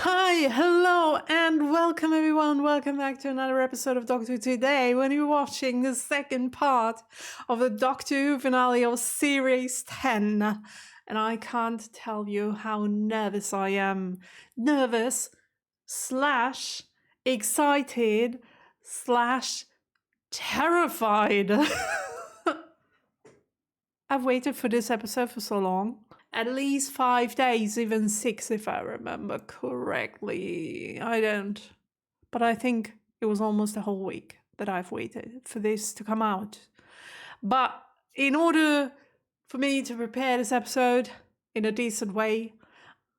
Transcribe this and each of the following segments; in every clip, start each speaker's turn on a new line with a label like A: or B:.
A: Hi, hello, and welcome everyone. Welcome back to another episode of Doctor Who today when you're watching the second part of the Doctor Who finale of Series 10. And I can't tell you how nervous I am. Nervous slash excited slash terrified. I've waited for this episode for so long. At least 5 days, even 6 if I remember correctly. I don't. But I think it was almost a whole week that I've waited for this to come out. But in order for me to prepare this episode in a decent way,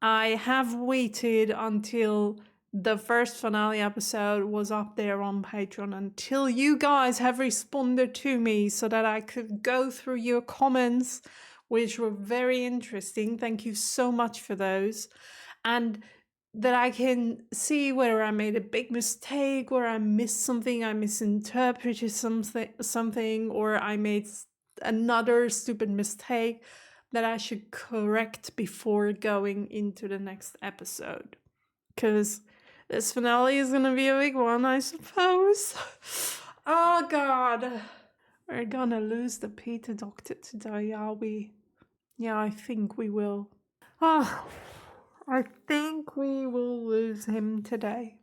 A: I have waited until the first finale episode was up there on Patreon, until you guys have responded to me so that I could go through your comments, which were very interesting. Thank you so much for those. And that I can see whether I made a big mistake, or I missed something, I misinterpreted something, or I made another stupid mistake that I should correct before going into the next episode. Because this finale is going to be a big one, I suppose. Oh, God. We're going to lose the Peter Doctor today, are we? Yeah, I think we will. Oh, I think we will lose him today.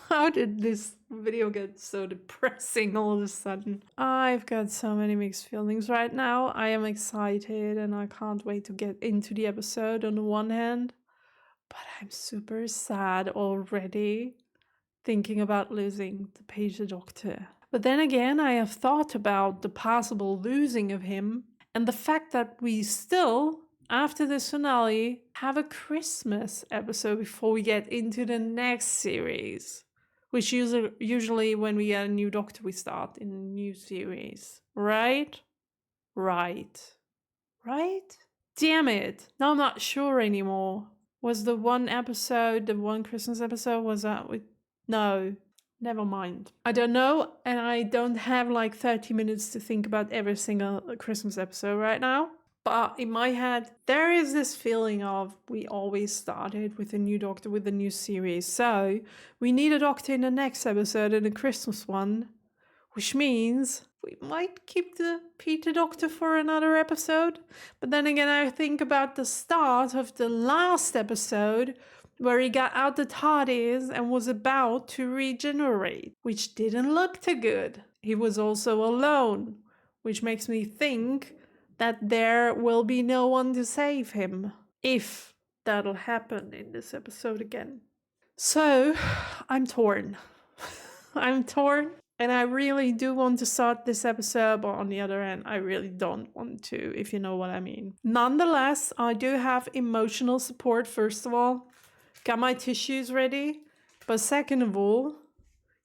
A: How did this video get so depressing all of a sudden? I've got so many mixed feelings right now. I am excited and I can't wait to get into the episode on the one hand. But I'm super sad already thinking about losing the Peter Doctor. But then again, I have thought about the possible losing of him and the fact that we still, after this finale, have a Christmas episode before we get into the next series. Which usually when we get a new Doctor, we start in a new series. Right? Right. Damn it. Now I'm not sure anymore. Was the one Christmas episode, was that with... No, never mind. I don't know, and I don't have like 30 minutes to think about every single Christmas episode right now. But in my head, there is this feeling of we always started with a new Doctor, with a new series. So we need a Doctor in the next episode and a Christmas one, which means we might keep the Peter Doctor for another episode. But then again, I think about the start of the last episode where he got out the TARDIS and was about to regenerate, which didn't look too good. He was also alone, which makes me think that there will be no one to save him, if that'll happen in this episode again. So, I'm torn. I'm torn. And I really do want to start this episode, but on the other hand, I really don't want to, if you know what I mean. Nonetheless, I do have emotional support, first of all. Got my tissues ready. But second of all,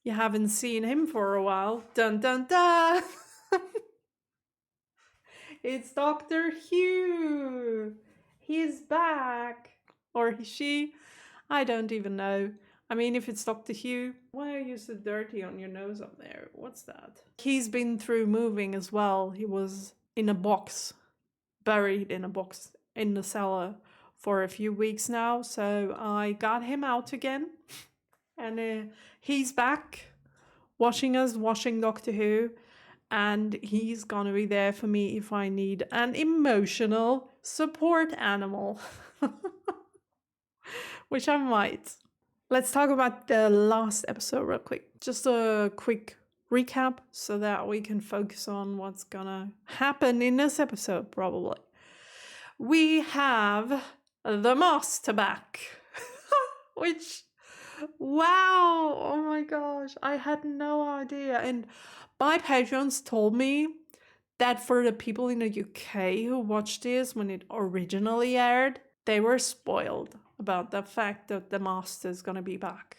A: you haven't seen him for a while. Dun dun dun! It's Dr. Who! He's back! Or she? I don't even know. I mean, if it's Dr. Who, why are you so dirty on your nose up there? What's that? He's been through moving as well. He was in a box, buried in a box in the cellar for a few weeks now. So I got him out again. And he's back watching Doctor Who. And he's gonna be there for me if I need an emotional support animal. Which I might. Let's talk about the last episode real quick. Just a quick recap so that we can focus on what's gonna happen in this episode, probably. We have the Master back. Which, wow, oh my gosh, I had no idea. And my patrons told me that for the people in the UK who watched this when it originally aired, they were spoiled about the fact that the Master is gonna be back,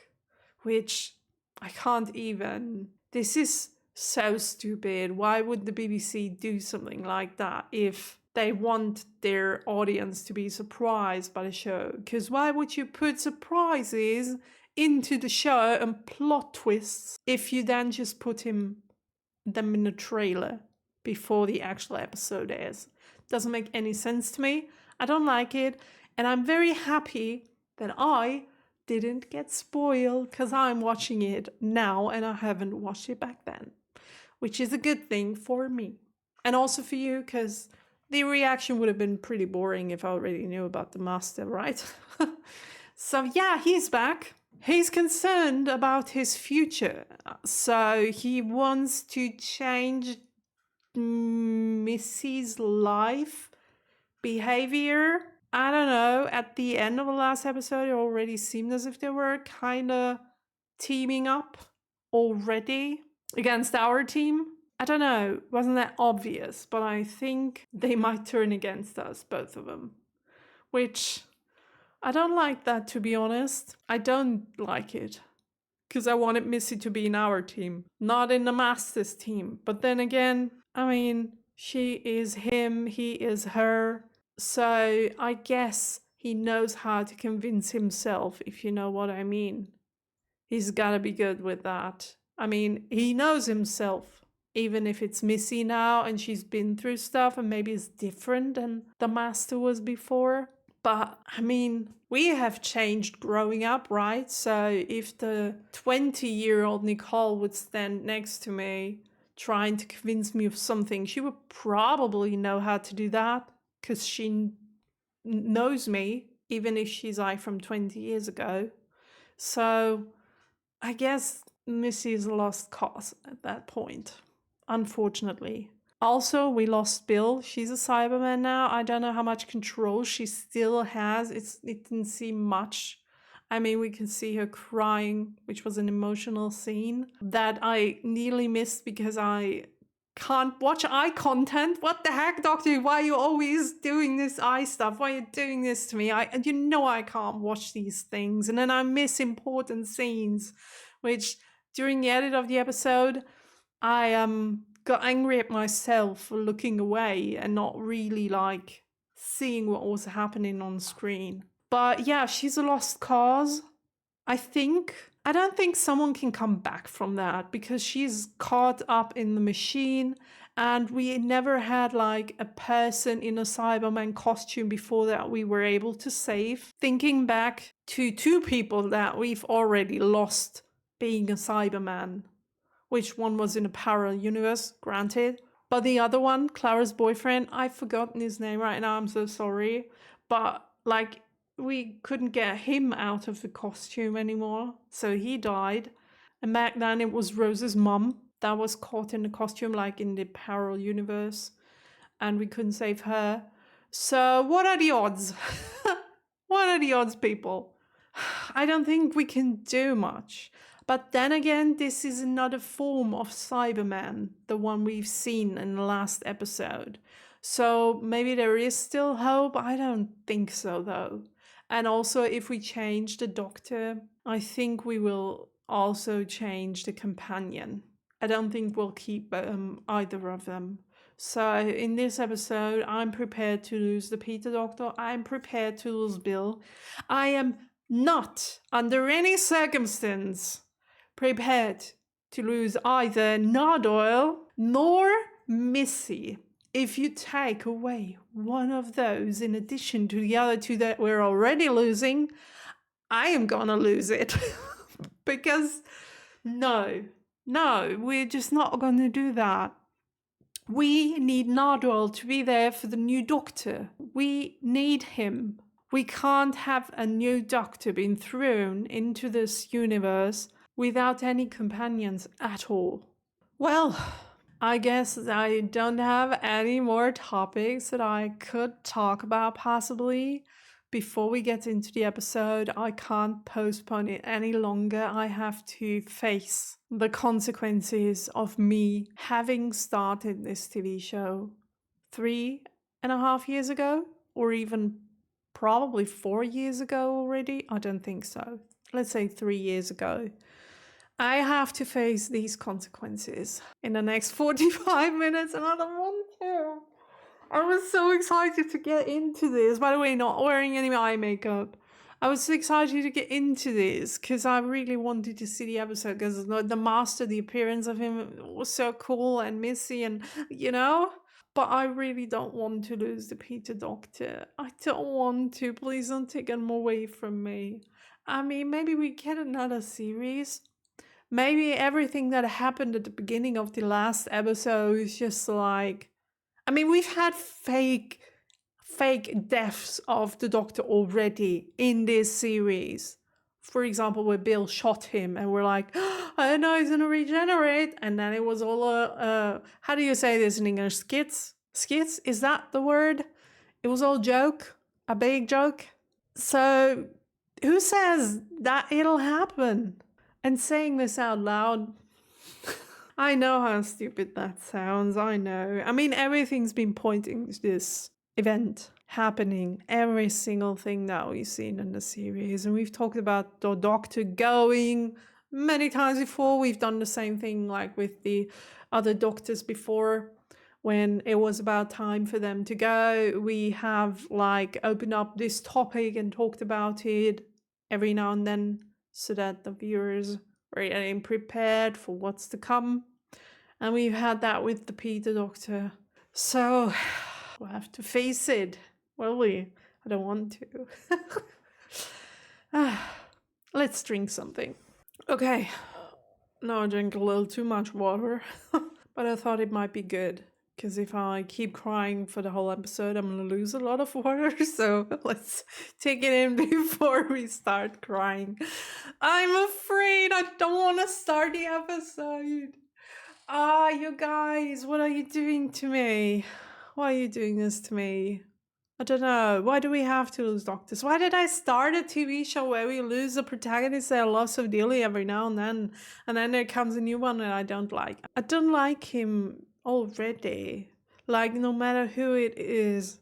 A: which I can't even. This is so stupid. Why would the BBC do something like that if they want their audience to be surprised by the show? Because why would you put surprises into the show and plot twists if you then just put them in the trailer before the actual episode airs? Doesn't make any sense to me. I don't like it. And I'm very happy that I didn't get spoiled because I'm watching it now and I haven't watched it back then, which is a good thing for me. And also for you, because the reaction would have been pretty boring if I already knew about the master, right? So yeah, he's back. He's concerned about his future. So he wants to change Missy's life behavior. I don't know. At the end of the last episode, it already seemed as if they were kind of teaming up already against our team. I don't know. Wasn't that obvious? But I think they might turn against us, both of them. Which I don't like that, to be honest. I don't like it. Because I wanted Missy to be in our team, not in the Masters team. But then again, I mean, she is him, he is her. So I guess he knows how to convince himself, if you know what I mean. He's gotta be good with that. I mean, he knows himself, even if it's Missy now and she's been through stuff and maybe it's different than the Master was before. But I mean, we have changed growing up, right? So if the 20-year-old Nicole would stand next to me trying to convince me of something, she would probably know how to do that because she knows me, even if she's like from 20 years ago. So I guess Missy is a lost cause at that point, unfortunately. Also, we lost Bill. She's a Cyberman now. I don't know how much control she still has. It didn't seem much. I mean, we can see her crying, which was an emotional scene that I nearly missed because I can't watch eye content. What the heck, Doctor? Why are you always doing this eye stuff? Why are you doing this to me? And you know I can't watch these things. And then I miss important scenes, which during the edit of the episode, I got angry at myself for looking away and not really like seeing what was happening on screen. But yeah, she's a lost cause, I think. I don't think someone can come back from that because she's caught up in the machine and we never had like a person in a Cyberman costume before that we were able to save. Thinking back to 2 people that we've already lost being a Cyberman, which one was in a parallel universe, granted. But the other one, Clara's boyfriend, I've forgotten his name right now, I'm so sorry. But like, we couldn't get him out of the costume anymore, so he died. And back then it was Rose's mum that was caught in the costume, like in the parallel universe, and we couldn't save her. So what are the odds? What are the odds, people? I don't think we can do much. But then again, this is another form of Cyberman, the one we've seen in the last episode. So maybe there is still hope. I don't think so, though. And also, if we change the Doctor, I think we will also change the companion. I don't think we'll keep either of them. So in this episode, I'm prepared to lose the Peter Doctor. I'm prepared to lose Bill. I am not, under any circumstance, prepared to lose either Nardoyle nor Missy. If you take away one of those in addition to the other 2 that we're already losing, I am gonna lose it. Because no, we're just not gonna do that. We need Nardoyle to be there for the new Doctor. We need him. We can't have a new Doctor being thrown into this universe without any companions at all. Well, I guess I don't have any more topics that I could talk about possibly. Before we get into the episode, I can't postpone it any longer. I have to face the consequences of me having started this TV show 3.5 years ago, or even probably 4 years ago already. I don't think so. Let's say 3 years ago. I have to face these consequences in the next 45 minutes and I don't want to. I was so excited to get into this. By the way, not wearing any eye makeup. I was so excited to get into this because I really wanted to see the episode because the Master, the appearance of him was so cool, and Missy, and you know. But I really don't want to lose the Peter Doctor. I don't want to. Please don't take him away from me. I mean, maybe we get another series. Maybe everything that happened at the beginning of the last episode is just like... I mean, we've had fake deaths of the Doctor already in this series. For example, where Bill shot him and we're like, oh, I don't know, he's gonna regenerate. And then it was all how do you say this in English? Skits? Is that the word? It was all joke, a big joke. So who says that it'll happen? And saying this out loud, I know how stupid that sounds, I know. I mean, everything's been pointing to this event happening, every single thing that we've seen in the series. And we've talked about the Doctor going many times before. We've done the same thing like with the other Doctors before. When it was about time for them to go, we have like opened up this topic and talked about it every now and then so that the viewers were getting prepared for what's to come. And we've had that with the Peter Doctor. So we'll have to face it, will we? I don't want to. Let's drink something. Okay, now I drink a little too much water, but I thought it might be good. Because if I keep crying for the whole episode, I'm going to lose a lot of water. So let's take it in before we start crying. I'm afraid I don't want to start the episode. You guys, what are you doing to me? Why are you doing this to me? I don't know. Why do we have to lose Doctors? Why did I start a TV show where we lose a protagonist that I love so dearly every now and then there comes a new one that I don't like? I don't like him already. Like, no matter who it is,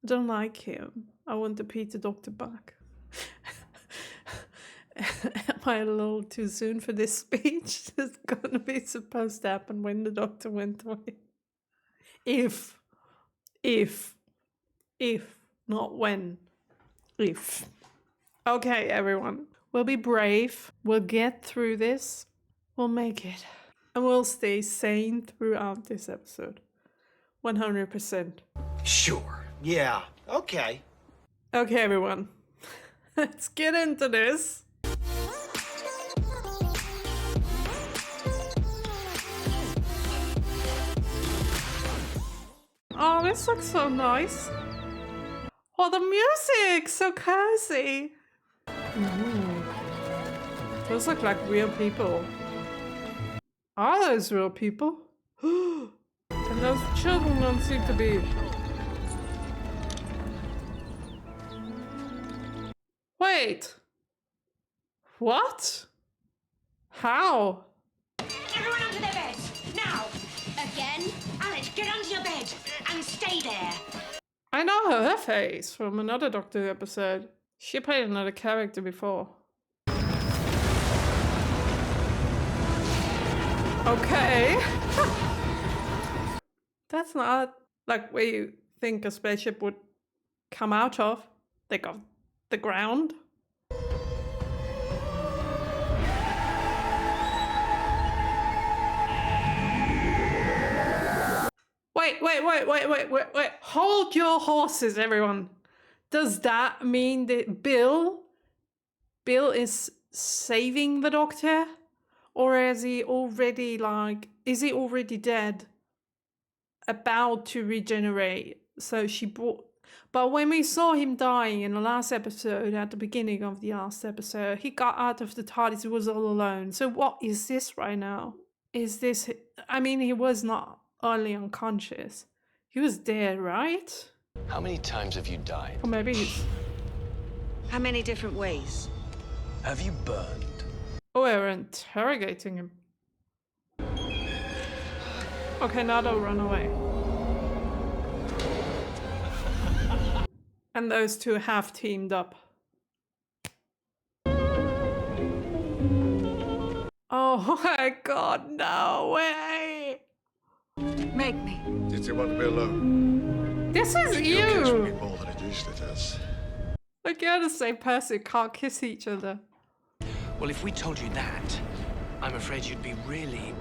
A: I don't like him. I want the Peter Doctor back. Am I a little too soon for this speech? It's gonna be supposed to happen when the Doctor went away. If, not when. If. Okay, everyone. We'll be brave. We'll get through this. We'll make it. And we'll stay sane throughout this episode. 100%.
B: Sure. Yeah. Okay.
A: Okay, everyone. Let's get into this. Oh, this looks so nice. Oh, the music! So cozy. Those look like real people. Are those real people? And those children don't seem to be. Wait. What? How?
C: Everyone onto their beds, now! Again? Alex, get onto your bed and stay there.
A: I know her face from another Doctor Who episode. She played another character before. Okay. That's not like where you think a spaceship would come out of. Like off the ground. Wait. Hold your horses, everyone. Does that mean that Bill is saving the Doctor? Or is he already dead? About to regenerate. So she brought... But when we saw him dying in the last episode, at the beginning of the last episode, he got out of the TARDIS, he was all alone. So what is this right now? Is this... I mean, he was not only unconscious. He was dead, right?
D: How many times have you died?
A: Or maybe he's...
C: How many different ways?
D: Have you burned?
A: Oh, we're interrogating him. Okay, now they'll run away. And those two have teamed up. Oh my god, no way!
C: Make me.
E: Did you want to be alone?
A: This is
E: Your kiss will be
A: you!
E: more than it usually does.
A: Like, you're the same person, can't kiss each other.
D: Well, if we told you that, I'm afraid you'd be really,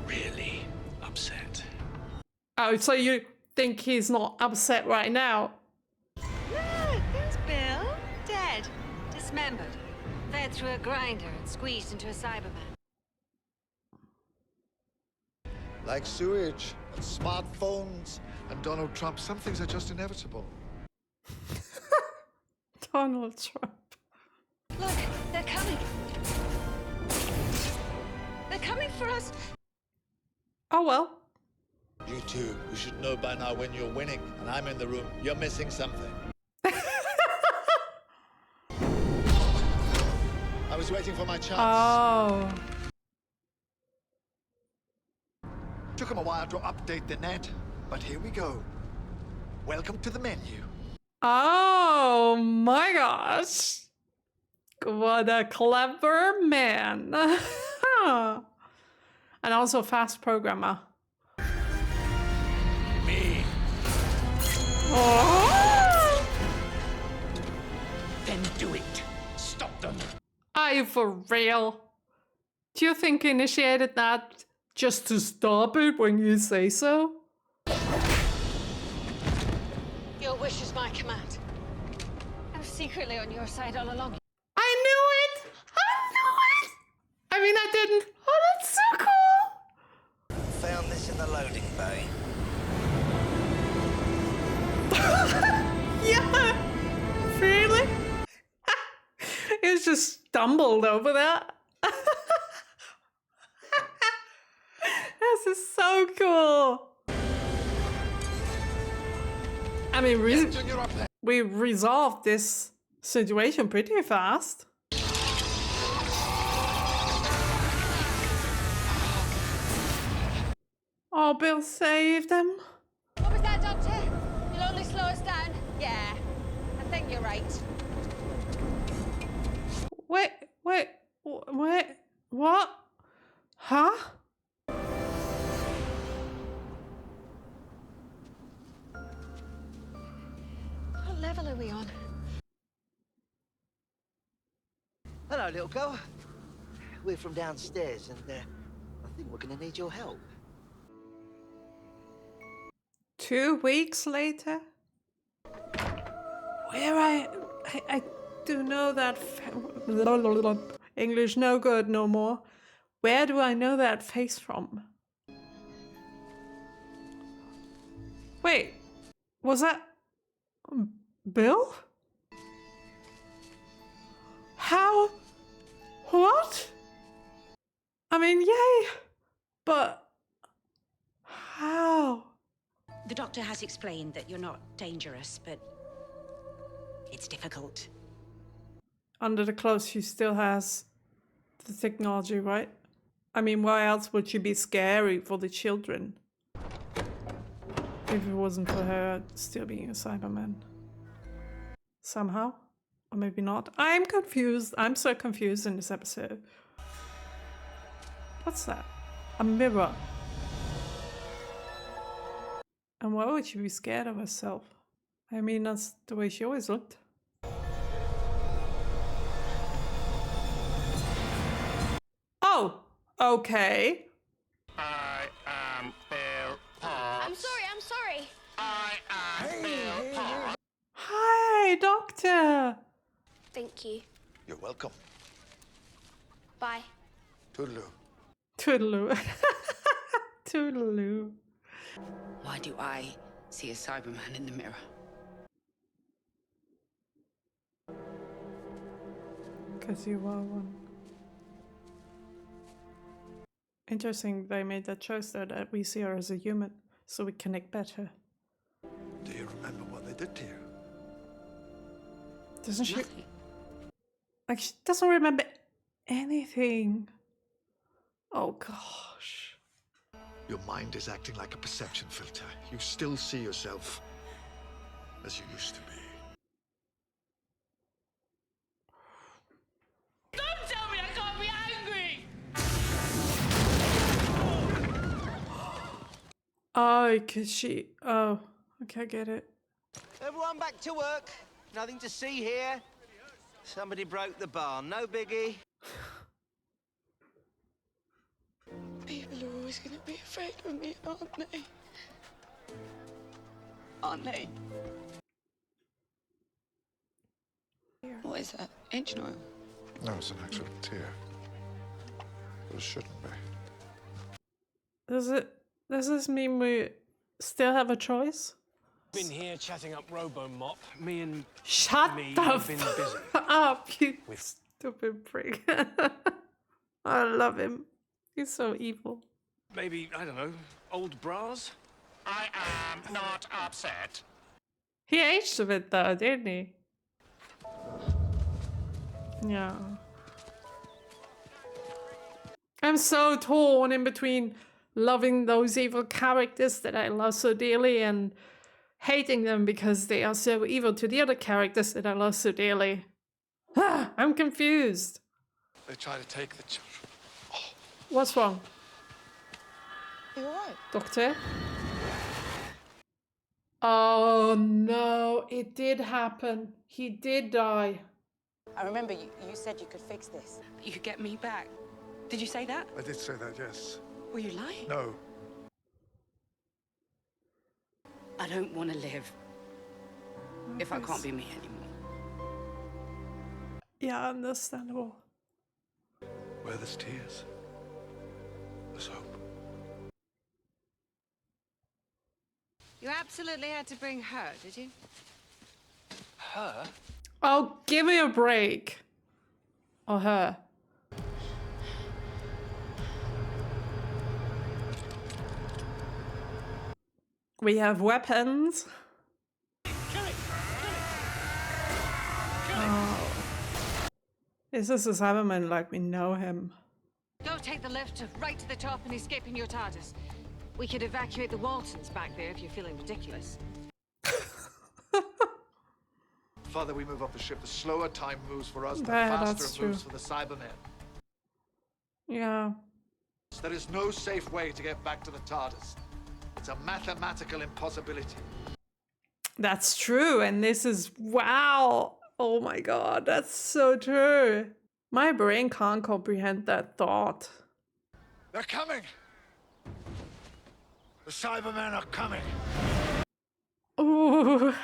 D: really upset.
A: Oh, so you think he's not upset right now?
F: Look, there's Bill. Dead. Dismembered. Fed through a grinder and squeezed into a Cyberman.
E: Like sewage and smartphones and Donald Trump, some things are just inevitable.
A: Donald Trump.
F: Look, they're coming. They're coming for us.
A: Oh well.
E: You two, you should know by now when you're winning, and I'm in the room. You're missing something. I was waiting for my chance.
A: Oh.
E: Took him a while to update the net, but here we go. Welcome to the menu.
A: Oh my gosh. What a clever man. And also a fast programmer.
D: Me.
A: Oh.
D: Then do it. Stop them.
A: Are you for real? Do you think he initiated that just to stop it when you say so?
F: Your wish is my command. I was secretly on your side all along.
A: I knew it! I knew it! I mean, I didn't. Oh, that's so cool!
B: Found this in the loading bay.
A: Yeah! Really? He just stumbled over that. This is so cool. I mean, we resolved this situation pretty fast. Oh, Bill saved him.
F: What was that, Doctor? You'll only slow us down? Yeah, I think you're right.
A: Wait, what? Huh?
F: What level are we on?
B: Hello, little girl. We're from downstairs, and I think we're gonna need your help.
A: 2 weeks later? Where I do know that English no good no more. Where do I know that face from? Wait, was that Bill? How? What? I mean, yay, but how?
C: The doctor has explained that you're not dangerous, but it's difficult.
A: Under the clothes, she still has the technology, right? I mean, why else would she be scary for the children? If it wasn't for her still being a Cyberman. Somehow? Or maybe not. I'm confused. I'm so confused in this episode. What's that? A mirror. And why would she be scared of herself? I mean, that's the way she always looked. Oh, okay.
G: I am Bill Potts.
C: I'm sorry.
G: I am Bill Potts.
A: Hi, Doctor.
C: Thank you.
E: You're welcome.
C: Bye.
E: Toodaloo.
A: Toodaloo. Toodaloo.
H: Why do I see a Cyberman in the mirror?
A: Because you are one. Interesting they made that choice though, that we see her as a human, so we connect better.
E: Do you remember what they did to you?
A: Doesn't she?
H: Nothing.
A: Like, she doesn't remember anything. Oh gosh.
E: Your mind is acting like a perception filter. You still see yourself as you used to be.
C: Don't tell me I can't be angry!
A: Oh, cause she. Oh, okay, I get it.
B: Everyone back to work. Nothing to see here. Somebody broke the barn. No biggie.
I: People are always going to be afraid of me, aren't they?
H: aren't they? What is that? Engine oil?
E: No, it's an actual tear. But it shouldn't be.
A: Does this mean we still have a choice?
I: Been here chatting up Robo-Mop. Me and
A: Shut
I: me
A: the
I: have been busy.
A: up, you stupid prick. I love him. He's so evil.
I: Maybe, I don't know, old bras?
G: I am not upset.
A: He aged a bit though, didn't he? Yeah. I'm so torn in between loving those evil characters that I love so dearly and hating them because they are so evil to the other characters that I love so dearly. I'm confused.
E: They try to take the children.
A: What's wrong?
H: You alright?
A: Doctor? Oh no, it did happen. He did die.
J: I remember you said you could fix this.
H: You could get me back. Did you say that?
E: I did say that, yes.
H: Were you lying?
E: No.
H: I don't want to live if I can't be me anymore.
A: Yeah, understandable.
E: Where there's tears, there's hope.
F: You absolutely had to bring her, did you?
I: Her?
A: Oh, give me a break. Or her. We have weapons. Oh. Is this a Cyberman like we know him?
F: Go take the lift right to the top and escape in your TARDIS. We could evacuate the Waltons back there if you're feeling ridiculous.
E: The farther we move up the ship, the slower time moves for us, the
A: Yeah,
E: faster
A: that's
E: it moves
A: true.
E: for the Cybermen.
A: Yeah.
E: There is no safe way to get back to the TARDIS. It's a mathematical impossibility.
A: That's true. And this is, wow. Oh my God, that's so true. My brain can't comprehend that thought.
E: They're coming! The Cybermen are coming!
A: Ooh.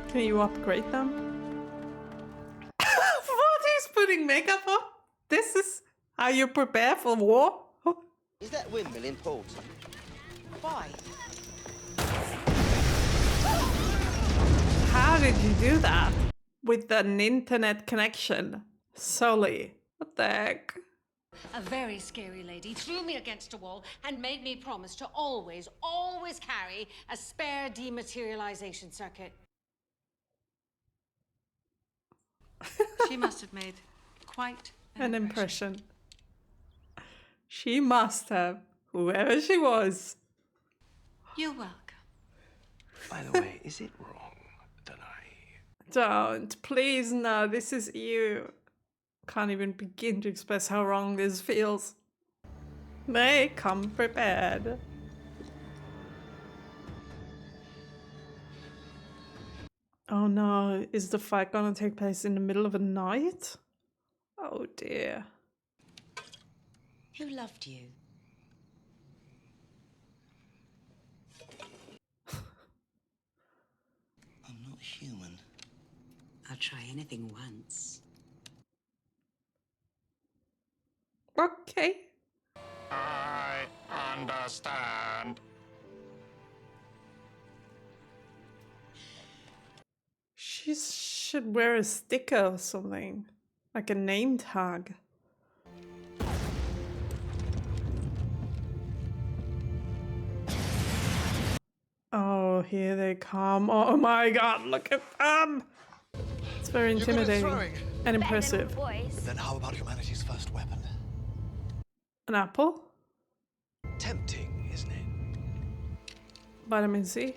A: Can you upgrade them? What? He's putting makeup on? This is how you prepare for war?
B: Is that windmill in port?
J: Why?
A: How did you do that? With an internet connection? Solely. What the heck?
C: A very scary lady threw me against a wall and made me promise to always, always carry a spare dematerialization circuit.
F: She must have made quite
A: An impression. She must have. Whoever she was.
F: You're welcome.
I: By the way, is it wrong that
A: Don't. Please, no. This is you. Can't even begin to express how wrong this feels. They come prepared. Oh no, is the fight gonna take place in the middle of the night? Oh dear.
H: Who loved you?
B: I'm not human.
H: I'll try anything once.
A: Okay.
G: I understand.
A: She should wear a sticker or something. Like a name tag. Oh, here they come. Oh my god, look at them! It's very
E: You're good at
A: intimidating
E: throwing.
A: and impressive.
E: But then how about humanity's first weapon?
A: An apple?
I: tempting, isn't it?
A: Vitamin C.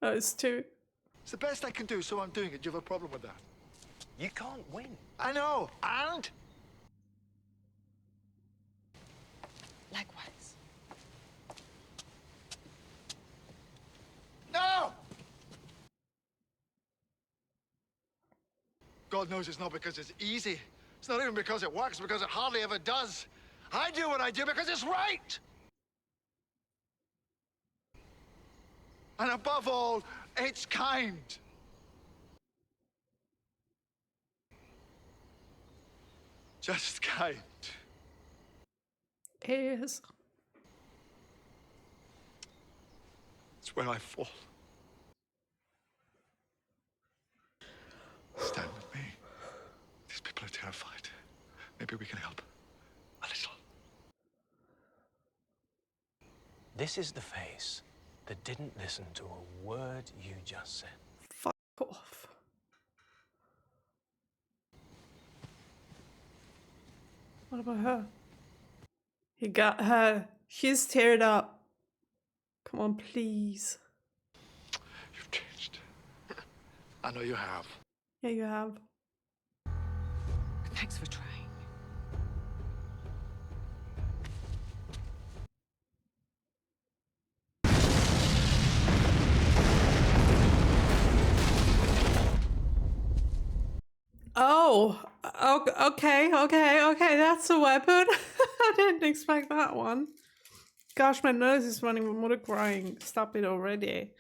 A: Those two.
E: It's the best I can do, so I'm doing it. Do you have a problem with that?
I: You can't win.
E: I know, and?
J: Likewise.
E: No! God knows it's not because it's easy. It's not even because it works, because it hardly ever does. I do what I do because it's right! And above all, it's kind. Just kind.
A: Is.
E: It's where I fall. Stand with me. These people are terrified. Maybe we can help. A little.
I: This is the face that didn't listen to a word you just said.
A: Fuck off. What about her? He got her. She's teared up. Come on, please.
E: You've changed. I know you have.
A: Yeah, you have.
F: Thanks for trying.
A: Oh, okay, that's a weapon. I didn't expect that one. Gosh, my nose is running with water crying. Stop it already.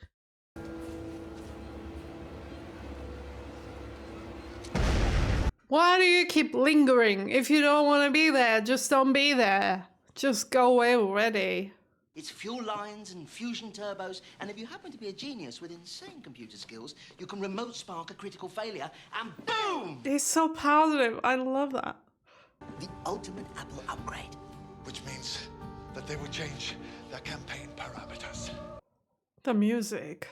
A: Why do you keep lingering? If you don't want to be there, just don't be there. Just go away already.
B: It's fuel lines and fusion turbos, and if you happen to be a genius with insane computer skills, you can remote spark a critical failure, and boom!
A: He's so positive. I love that.
B: The ultimate Apple upgrade.
E: Which means that they will change their campaign parameters.
A: The music.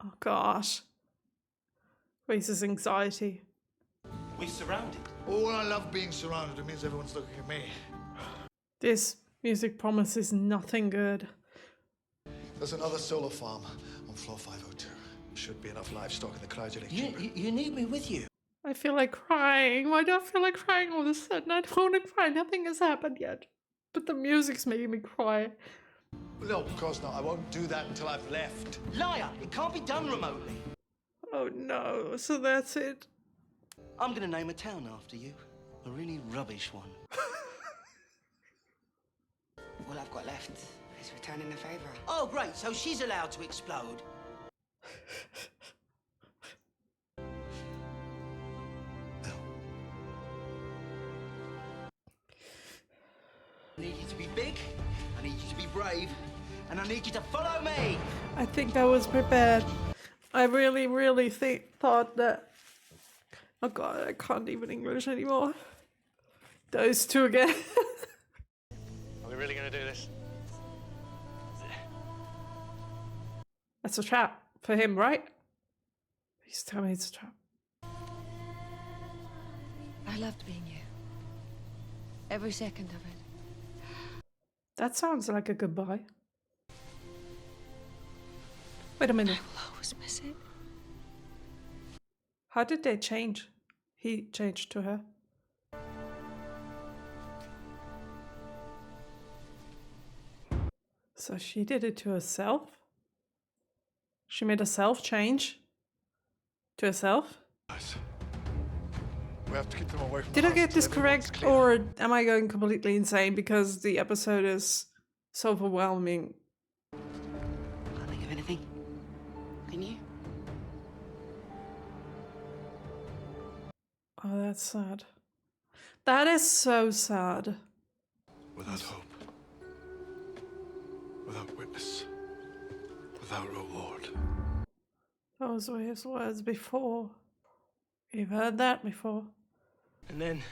A: Oh gosh. Raises anxiety.
D: We're surrounded.
E: Oh, I love being surrounded. It means everyone's looking at me.
A: This music promises nothing good.
E: There's another solar farm on floor 502. Should be enough livestock in the cryogenic chamber.
B: You need me with you.
A: I feel like crying. Why do I feel like crying all of a sudden? I don't want to cry. Nothing has happened yet. But the music's making me cry.
E: No, of course not. I won't do that until I've left.
B: Liar! It can't be done remotely.
A: Oh no, so that's it.
B: I'm gonna name a town after you. A really rubbish one.
H: All I've got left is returning the favor.
B: Oh, great. So she's allowed to explode. No. I need you to be big. I need you to be brave. And I need you to follow me.
A: I think I was prepared. I really thought that... Oh god, I can't even English anymore. Those two again.
I: Are we really going to do this?
A: That's a trap for him, right? Please tell me it's a trap.
F: I loved being you. Every second of it.
A: That sounds like a goodbye. Wait a minute.
F: I will always miss it.
A: How did they change? He changed to her. So she did it to herself? She made herself change? To herself?
E: Guys, we have to keep them away from
A: Did
E: the
A: I get
E: house
A: this
E: until everyone's
A: correct,
E: clear.
A: or am I going completely insane because the episode is so overwhelming?
H: Can't think of anything. Can you?
A: Oh, that's sad. That is so sad.
E: Without hope. Without witness. Without reward.
A: Those were his words before. You've heard that before.
I: And then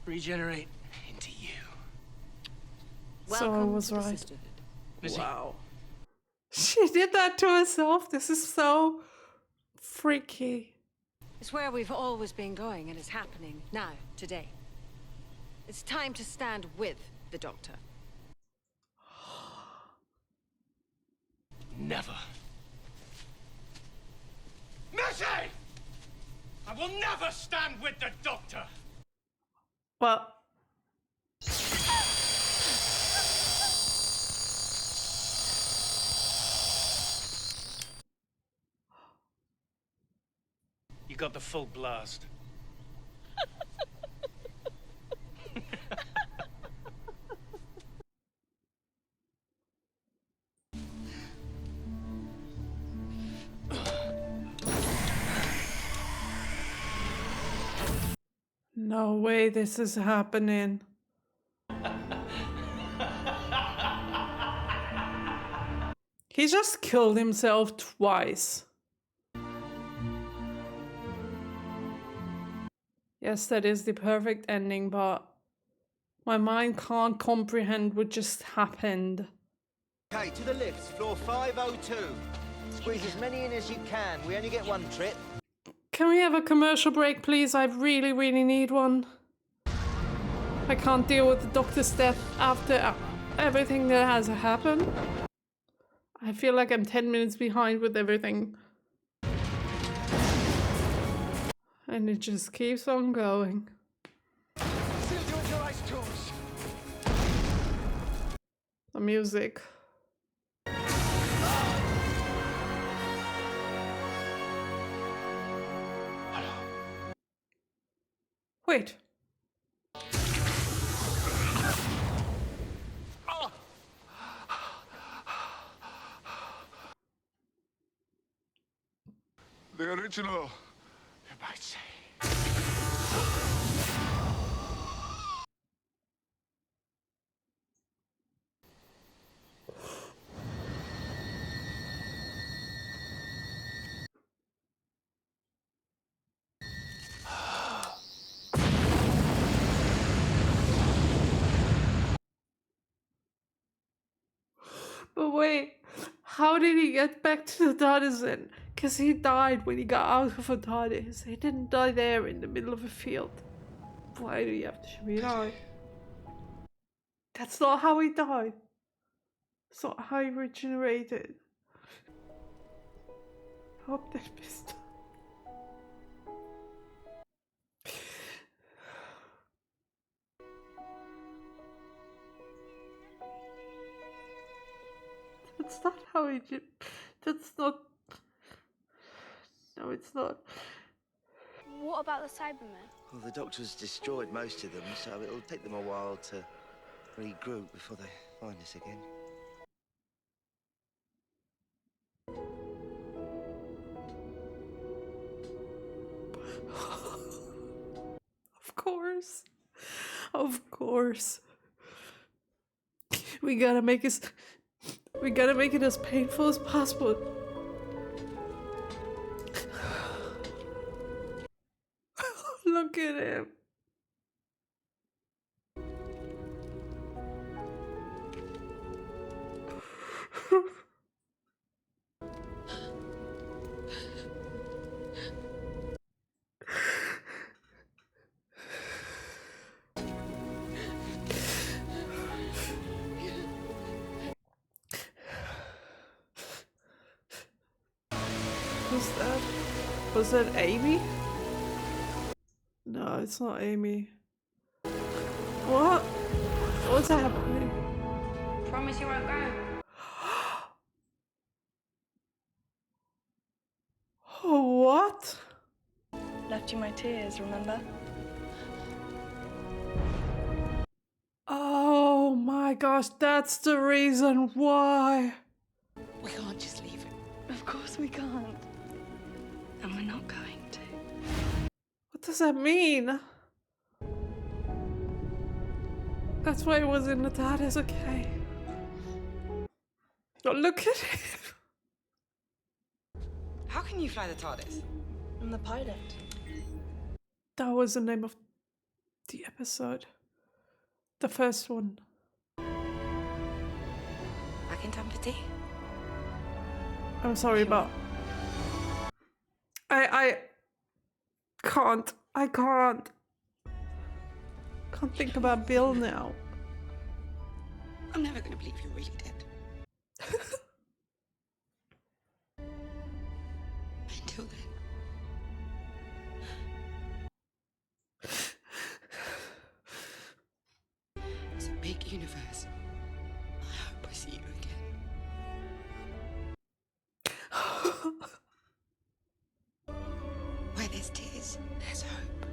I: regenerate into you.
A: So I was right.
F: sisterhood.
I: Missy,
A: Wow. She did that to herself. This is so freaky.
C: It's where we've always been going, and it's happening now, today. It's time to stand with the Doctor.
I: never.
D: Missy! I will never stand with the Doctor!
A: Well,
I: You got the full blast.
A: No way this is happening. He just killed himself twice. Yes, that is the perfect ending, but my mind can't comprehend what just happened.
K: Okay, to the lifts, floor 502. Squeeze as many in as you can. We only get one trip.
A: Can we have a commercial break, please? I really, really need one. I can't deal with the doctor's death after everything that has happened. I feel like I'm 10 minutes behind with everything. And it just keeps on going. The music. Wait.
G: The original, you might say.
A: But wait, how did he get back to the TARDIS then? Because he died when he got out of the TARDIS. He didn't die there in the middle of a field. Why do you have to show me die? That's not how he died. It's not how he regenerated. I hope they missed. That's not how he did. That's not. No, it's not.
L: What about the Cybermen?
K: Well, the Doctor's destroyed most of them, so it'll take them a while to regroup before they find us again.
A: Of course. Of course. We gotta make it as painful as possible. Look at him. Who's that? Was that Amy? No, it's not Amy. What? What's happening?
L: Promise you won't go.
A: What?
L: Left you my tears, remember?
A: Oh my gosh, that's the reason why.
H: We can't just leave it.
L: Of course we can't. And we're not going to.
A: What does that mean? That's why it was in the TARDIS, okay. Oh, look at him.
H: How can you fly the TARDIS?
L: I'm the pilot.
A: That was the name of the episode. The first one.
H: Back in time for tea?
A: I'm sorry, but I can't. I can't think about Bill now.
H: I'm never going to believe you're really dead. Until then. It's a big universe. I hope I see you again. Where there's tears, there's hope.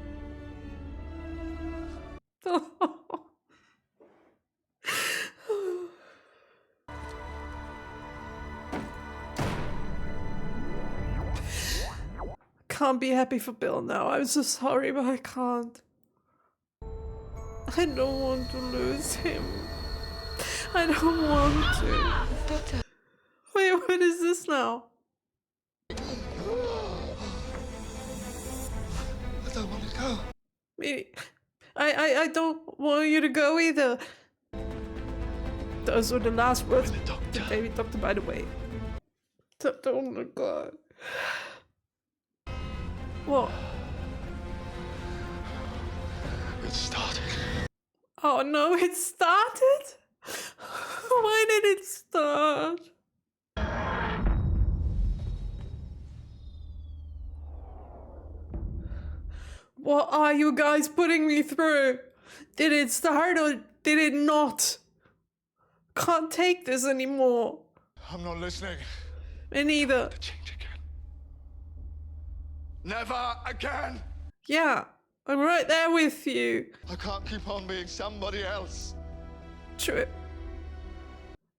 A: Can't be happy for Bill now. I'm so sorry, but I can't. I don't want to lose him. I don't want to.
L: Doctor.
A: Wait, what is this now?
E: I don't want to go.
A: Me, I don't want you to go either. Those were the last words the baby doctor, by the way. Don't want to go. What?
E: It started.
A: Oh no, it started? Why did it start? What are you guys putting me through? Did it start or did it not? Can't take this anymore.
E: I'm not listening.
A: Me neither.
E: To change again. Never again.
A: Yeah, I'm right there with you.
E: I can't keep on being somebody else.
A: True.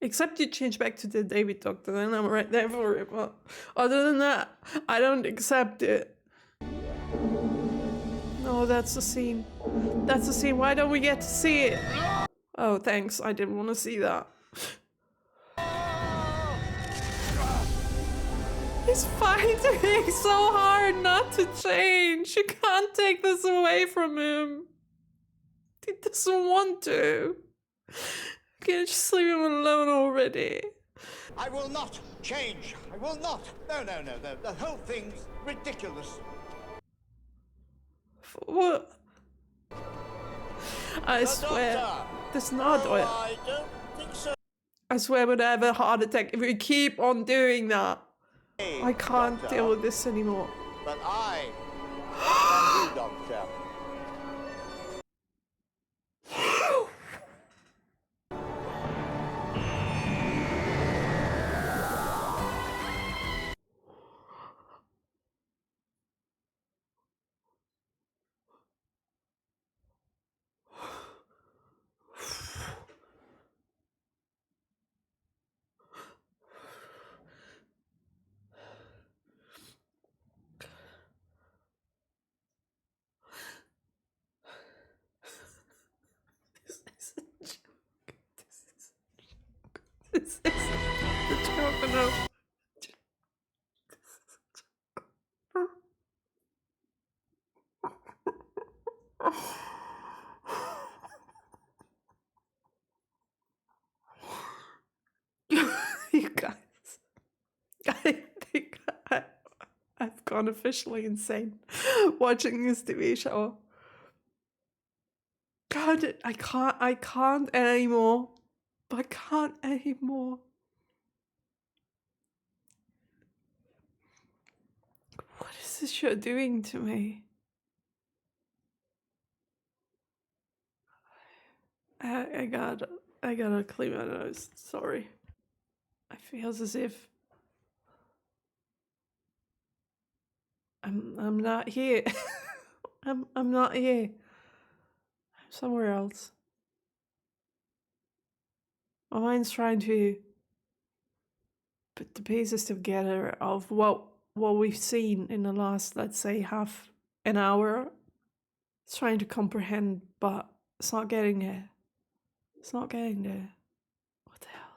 A: Except you change back to the David Doctor, and I'm right there for it. But other than that, I don't accept it. No, that's the scene. That's the scene. Why don't we get to see it? Oh, thanks. I didn't want to see that. He's fighting so hard not to change. You can't take this away from him. He doesn't want to. Can you just leave him alone already?
M: I will not change. I will not. No. The whole thing's ridiculous.
A: What? I swear. There's not.
M: I don't think so.
A: I swear I'm gonna have a heart attack if we keep on doing that.
M: Hey,
A: I can't
M: Doctor.
A: deal with this anymore.
M: But I can do, Doctor.
A: This is the joke, no. You guys, I think I've gone officially insane watching this TV show. God, I can't anymore. I can't anymore. What is this show doing to me? I gotta clean my nose. Sorry. I feel as if I'm not here. I'm not here. I'm somewhere else. My mind's trying to put the pieces together of what we've seen in the last, let's say, half an hour. It's trying to comprehend, but it's not getting there. It's not getting there. What the hell?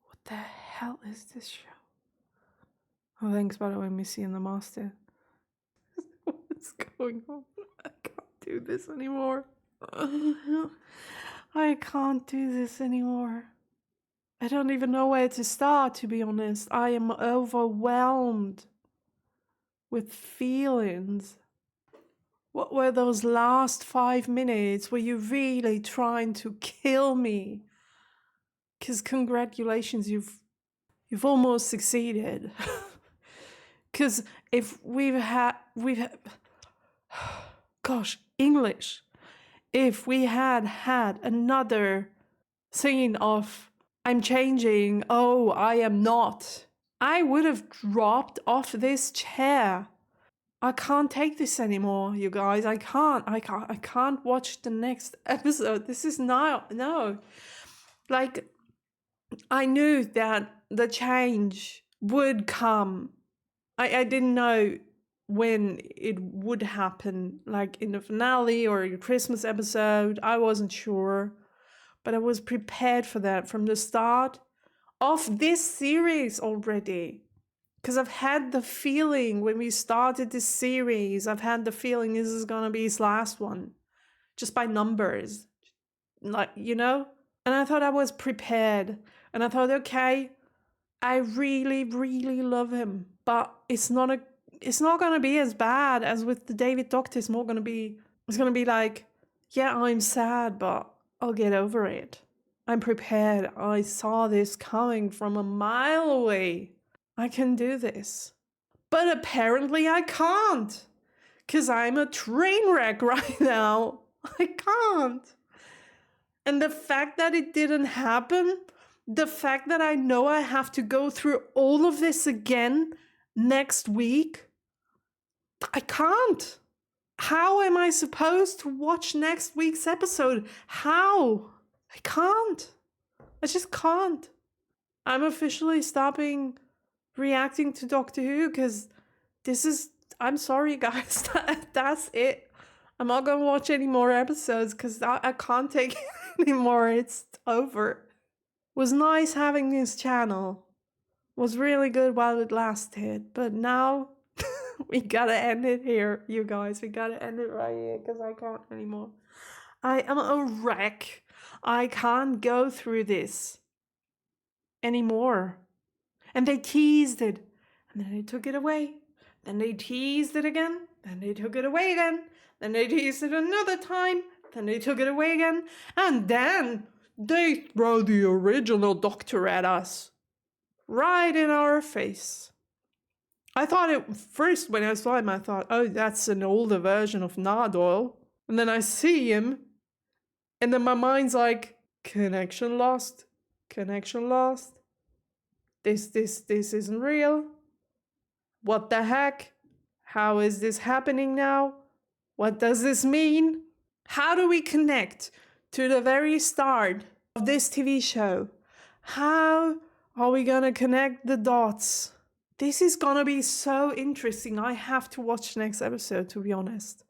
A: What the hell is this show? Oh, thanks, by the way, Missy and the Master. What's going on? I can't do this anymore. I can't do this anymore. I don't even know where to start, to be honest. I am overwhelmed with feelings. What were those last 5 minutes? Were you really trying to kill me? Because congratulations, you've almost succeeded. Because if we've had, gosh, English. If we had another scene of I'm changing, oh, I am not, I would have dropped off this chair. I can't take this anymore, you guys. I can't watch the next episode. This is no. Like, I knew that the change would come. I didn't know when it would happen, like in the finale or a Christmas episode. I wasn't sure, but I was prepared for that from the start of this series already. Because I've had the feeling when we started this series, I've had the feeling this is going to be his last one. Just by numbers. Like, you know? And I thought I was prepared. And I thought, okay, I really, really love him. But it's not going to be as bad as with the David Doctor. It's going to be like, yeah, I'm sad, but I'll get over it. I'm prepared. I saw this coming from a mile away. I can do this. But apparently I can't. Because I'm a train wreck right now. I can't. And the fact that it didn't happen, the fact that I know I have to go through all of this again next week, I can't. How am I supposed to watch next week's episode? How? I can't. I just can't. I'm officially stopping reacting to Doctor Who because I'm sorry guys, that's it. I'm not gonna watch any more episodes because I can't take it anymore. It's over. It was nice having this channel. It was really good while it lasted, but now we gotta end it here, you guys. We gotta end it right here because I can't anymore. I am a wreck. I can't go through this anymore. And they teased it, and then they took it away. Then they teased it again, then they took it away again. Then they teased it another time, then they took it away again. And then they throw the original Doctor at us. Right in our face. I thought it, first when I saw him, I thought, oh, that's an older version of Nardole. And then I see him, and then my mind's like, connection lost, connection lost. This isn't real. What the heck? How is this happening now? What does this mean? How do we connect to the very start of this TV show? How are we gonna connect the dots? This is gonna be so interesting. I have to watch the next episode, to be honest.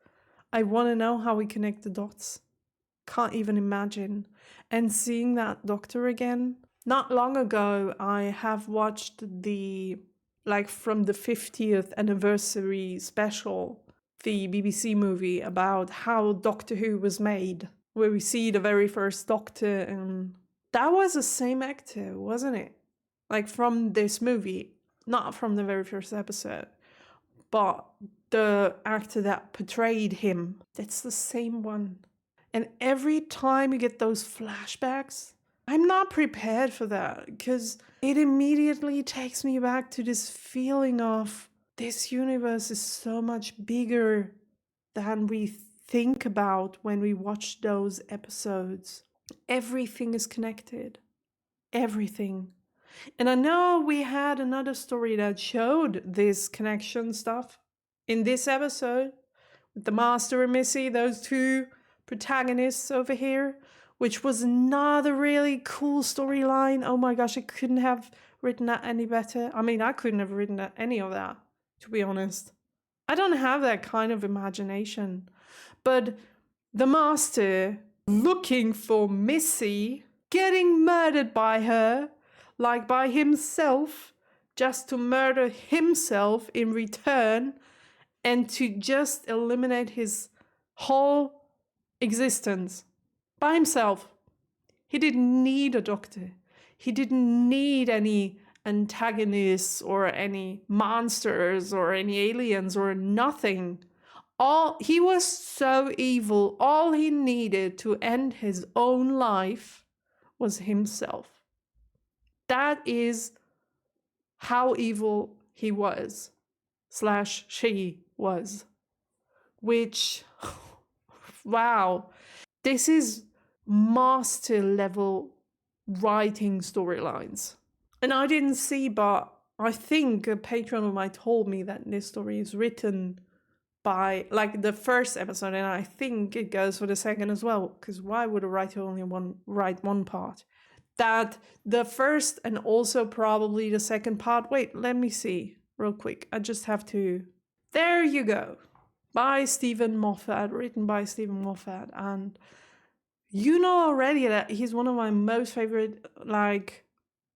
A: I wanna know how we connect the dots. Can't even imagine. And seeing that Doctor again. Not long ago, I have watched from the 50th anniversary special, the BBC movie about how Doctor Who was made, where we see the very first Doctor, and that was the same actor, wasn't it? Like from this movie, not from the very first episode, but the actor that portrayed him, that's the same one. And every time you get those flashbacks, I'm not prepared for that because it immediately takes me back to this feeling of this universe is so much bigger than we think about when we watch those episodes. Everything is connected. Everything. And I know we had another story that showed this connection stuff in this episode with the Master and Missy, those two protagonists over here, which was another really cool storyline. Oh my gosh, I couldn't have written that any better. I mean, I couldn't have written any of that, to be honest. I don't have that kind of imagination. But the Master looking for Missy, getting murdered by her, like by himself, just to murder himself in return, and to just eliminate his whole existence. By himself. He didn't need a doctor. He didn't need any antagonists or any monsters or any aliens or nothing. He was so evil. All he needed to end his own life was himself. That is how evil he was, / she was. Which, wow, this is master level writing storylines. And I didn't see, but I think a patron of mine told me that this story is written by like the first episode, and I think it goes for the second as well, because why would a writer only write one part? That the first and also probably the second part, wait, let me see real quick. I just have to There you go. By Stephen Moffat, written by Stephen Moffat. And you know already that he's one of my most favorite, like,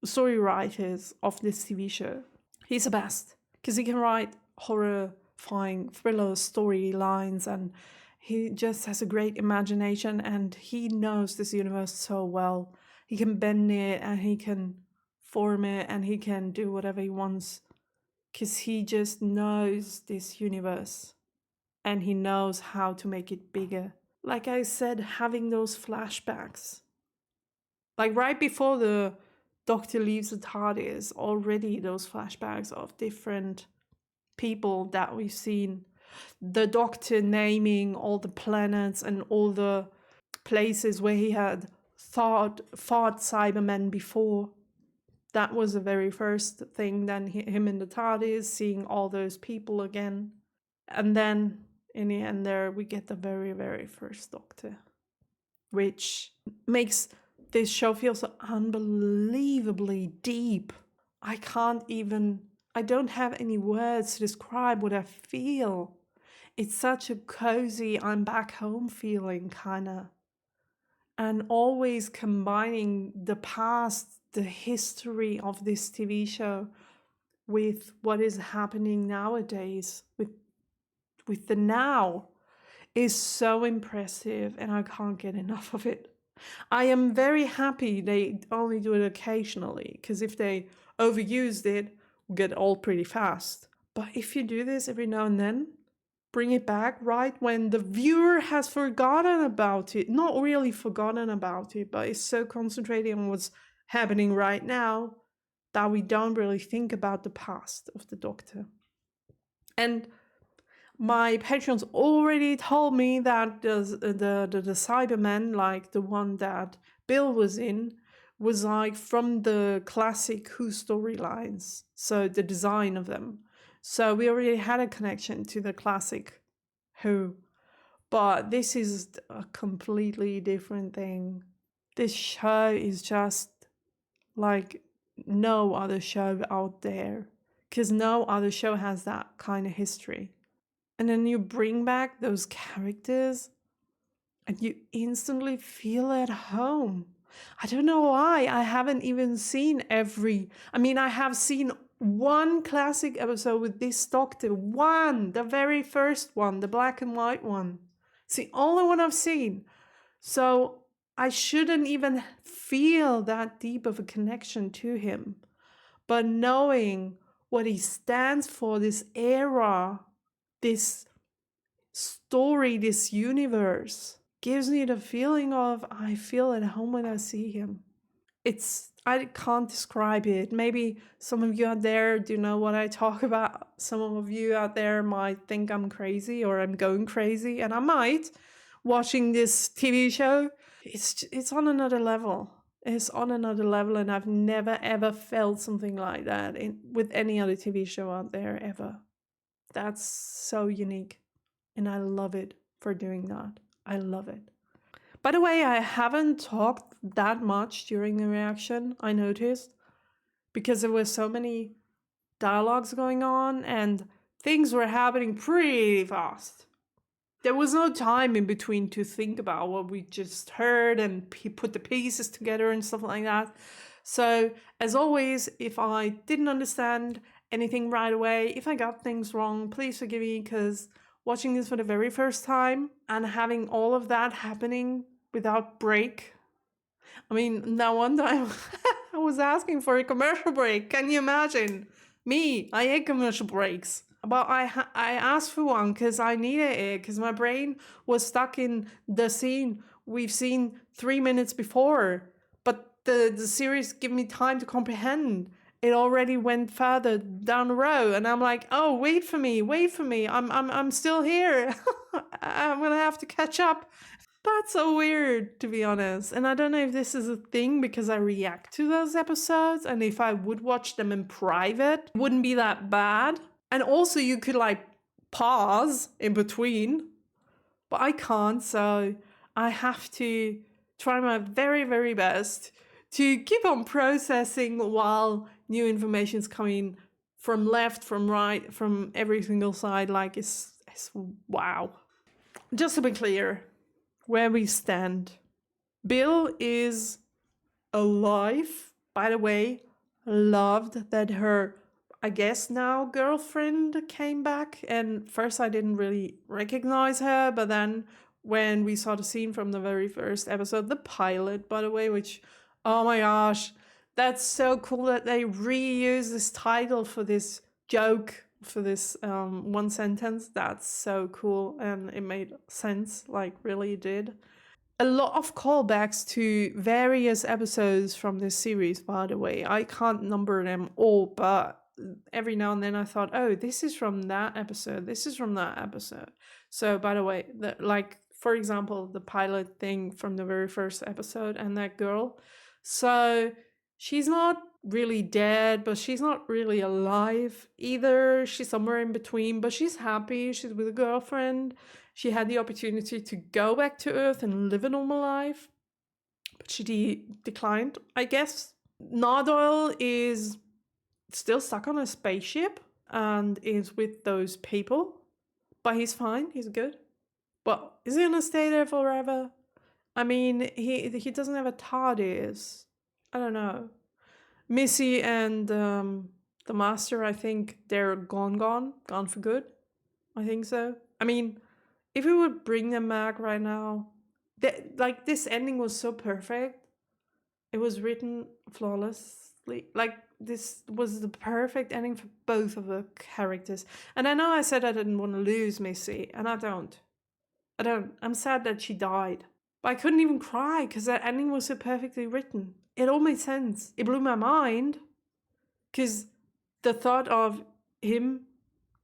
A: story writers of this TV show. He's the best. Because he can write horrifying thriller storylines, and he just has a great imagination, and he knows this universe so well. He can bend it, and he can form it, and he can do whatever he wants. Because he just knows this universe. And he knows how to make it bigger. Like I said, having those flashbacks. Like right before the Doctor leaves the TARDIS, already those flashbacks of different people that we've seen. The Doctor naming all the planets and all the places where he had fought Cybermen before. That was the very first thing. Then him in the TARDIS, seeing all those people again. And then in the end there, we get the very, very first Doctor. Which makes this show feel so unbelievably deep. I don't have any words to describe what I feel. It's such a cozy, I'm back home feeling, kinda. And always combining the past, the history of this TV show with what is happening nowadays, with the now, is so impressive, and I can't get enough of it. I am very happy they only do it occasionally, because if they overused it, we'll get old pretty fast. But if you do this every now and then, bring it back right when the viewer has forgotten about it. Not really forgotten about it, but is so concentrated on what's happening right now that we don't really think about the past of the Doctor. And my patrons already told me that the Cybermen, like the one that Bill was in, was like from the classic Who storylines. So the design of them. So we already had a connection to the classic Who. But this is a completely different thing. This show is just like no other show out there. Because no other show has that kind of history. And then you bring back those characters and you instantly feel at home. I don't know why. I haven't even seen I have seen one classic episode with this Doctor. One, the very first one, the black and white one. It's the only one I've seen. So I shouldn't even feel that deep of a connection to him. But knowing what he stands for, this era, this story, this universe, gives me the feeling of I feel at home when I see him. I can't describe it. Maybe some of you out there do know what I talk about. Some of you out there might think I'm crazy or I'm going crazy, and I might, watching this TV show. It's on another level. It's on another level, and I've never ever felt something like that with any other TV show out there ever. That's so unique, and I love it for doing that. I love it. By the way, I haven't talked that much during the reaction, I noticed, because there were so many dialogues going on and things were happening pretty fast. There was no time in between to think about what we just heard and put the pieces together and stuff like that. So, as always, if I didn't understand anything right away, if I got things wrong, please forgive me, because watching this for the very first time and having all of that happening without break. That one time I was asking for a commercial break. Can you imagine? Me, I hate commercial breaks. But I asked for one because I needed it, because my brain was stuck in the scene we've seen 3 minutes before. But the series gave me time to comprehend. It already went further down the road, and I'm like, oh, wait for me. I'm still here. I'm gonna have to catch up. That's so weird, to be honest. And I don't know if this is a thing because I react to those episodes, and if I would watch them in private, it wouldn't be that bad. And also you could pause in between, but I can't, so I have to try my very, very best to keep on processing while new information is coming from left, from right, from every single side. Like, it's wow. Just to be clear, where we stand. Bill is alive. By the way, loved that her, I guess now, girlfriend came back. And first I didn't really recognize her, but then when we saw the scene from the very first episode, the pilot, by the way, which, oh my gosh, that's so cool that they reuse this title for this joke, for this one sentence. That's so cool, and it made sense, like really did. A lot of callbacks to various episodes from this series, by the way. I can't number them all, but every now and then I thought, oh, this is from that episode, this is from that episode. So, by the way, like, for example, the pilot thing from the very first episode and that girl. So, she's not really dead, but she's not really alive either. She's somewhere in between, but she's happy. She's with a girlfriend. She had the opportunity to go back to Earth and live a normal life, but she declined, I guess. Nardole is still stuck on a spaceship and is with those people, but he's fine. He's good. But is he gonna stay there forever? I mean, he doesn't have a TARDIS. I don't know. Missy and the Master, I think they're gone for good. I think so. I mean, if we would bring them back right now, like, this ending was so perfect. It was written flawlessly. Like, this was the perfect ending for both of the characters. And I know I said I didn't want to lose Missy, and I don't. I'm sad that she died. But I couldn't even cry because that ending was so perfectly written. It all made sense. It blew my mind. Because the thought of him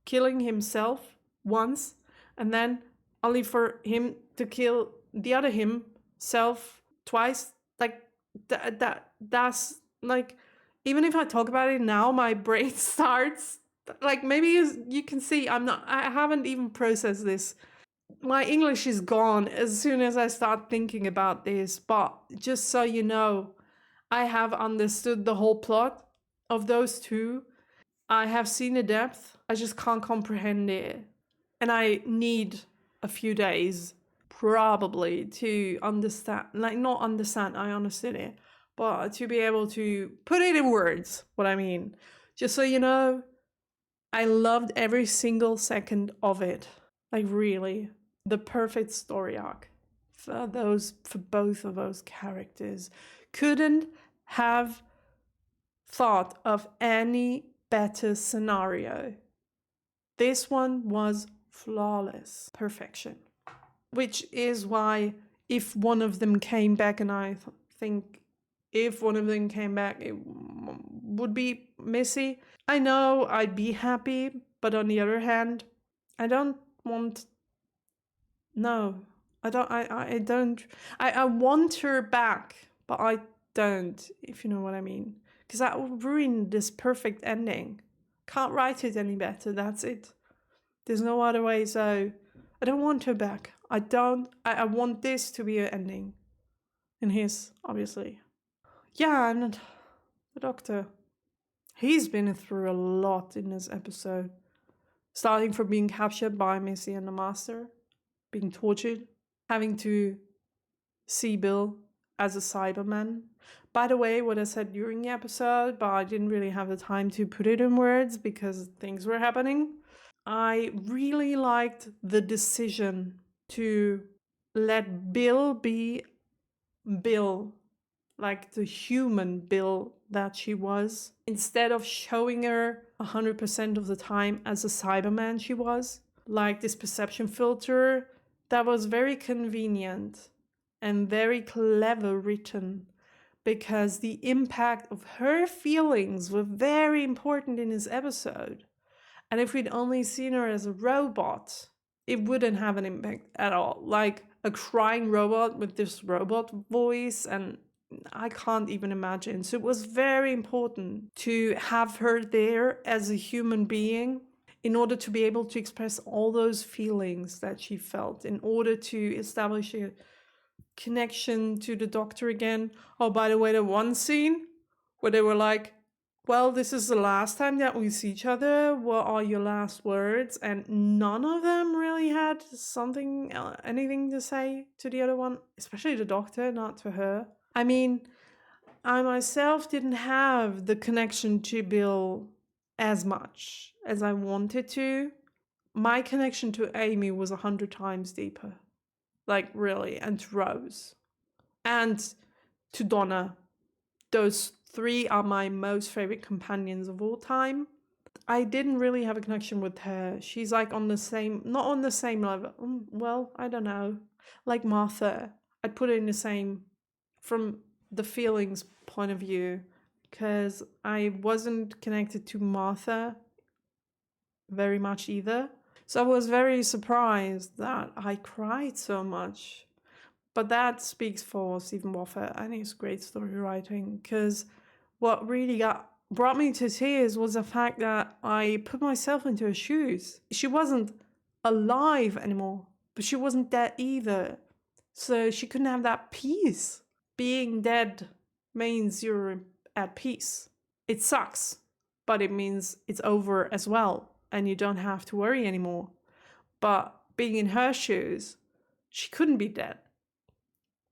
A: killing himself once and then only for him to kill the other himself twice, like, that's like, even if I talk about it now, my brain starts, like, maybe you can see I haven't even processed this. My English is gone as soon as I start thinking about this, but just so you know, I have understood the whole plot of those two. I have seen the depth. I just can't comprehend it. And I need a few days, probably, to understand. Like, not understand, I understood it, but to be able to put it in words, what I mean. Just so you know, I loved every single second of it. Like, really. The perfect story arc for both of those characters. Couldn't have thought of any better scenario. This one was flawless perfection, which is why if one of them came back, and I think if one of them came back, it would be Missy. I know I'd be happy, but on the other hand, I don't want. No, I don't. I don't. I want her back, but I don't. If you know what I mean, because that would ruin this perfect ending. Can't write it any better. That's it. There's no other way. So I don't want her back. I don't. I want this to be an ending. And his, obviously. Yeah, and the Doctor. He's been through a lot in this episode. Starting from being captured by Missy and the Master, being tortured, having to see Bill as a Cyberman. By the way, what I said during the episode, but I didn't really have the time to put it in words because things were happening. I really liked the decision to let Bill be Bill, like the human Bill that she was, instead of showing her 100% of the time as a Cyberman she was. Like this perception filter that was very convenient and very clever written, because the impact of her feelings were very important in this episode. And if we'd only seen her as a robot, it wouldn't have an impact at all. Like a crying robot with this robot voice, and I can't even imagine. So it was very important to have her there as a human being in order to be able to express all those feelings that she felt, in order to establish a connection to the Doctor again. Oh, by the way, the one scene where they were like, well, this is the last time that we see each other. What are your last words? And none of them really had anything to say to the other one, especially the doctor, not to her. I mean, I myself didn't have the connection to Bill as much as I wanted to. My connection to Amy was 100 times deeper. Like, really. And to Rose. And to Donna. Those three are my most favorite companions of all time. I didn't really have a connection with her. She's like on the same, not on the same level. Well, I don't know. Like Martha. I'd put it in the same, from the feelings point of view. Because I wasn't connected to Martha very much either. So I was very surprised that I cried so much. But that speaks for Stephen Moffat and his great story writing, because what really brought me to tears was the fact that I put myself into her shoes. She wasn't alive anymore, but she wasn't dead either. So she couldn't have that peace. Being dead means you're at peace. It sucks, but it means it's over as well, and you don't have to worry anymore. But being in her shoes, she couldn't be dead,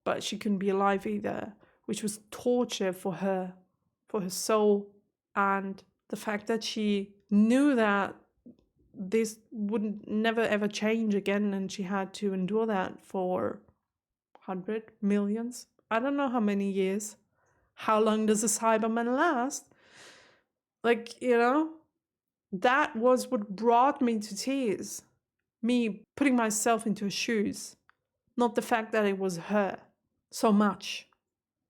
A: but she couldn't be alive either, which was torture for her soul. And the fact that she knew that this would never ever change again, and she had to endure that for 100 millions, I don't know how many years. How long does a Cyberman last? Like, that was what brought me to tears. Me putting myself into her shoes. Not the fact that it was her so much,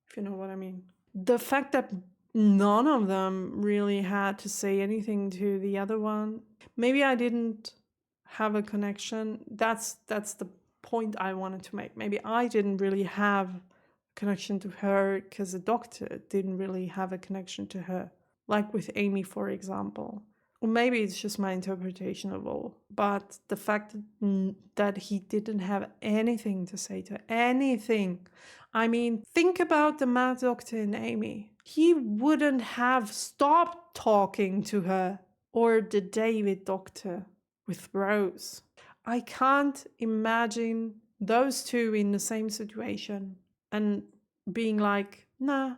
A: if you know what I mean. The fact that none of them really had to say anything to the other one. Maybe I didn't have a connection. That's the point I wanted to make. Maybe I didn't really have a connection to her because the doctor didn't really have a connection to her. Like with Amy, for example. Or maybe it's just my interpretation of all. But the fact that he didn't have anything to say to anything. I mean, think about the Mad Doctor in Amy. He wouldn't have stopped talking to her. Or the David Doctor with Rose. I can't imagine those two in the same situation and being like, nah,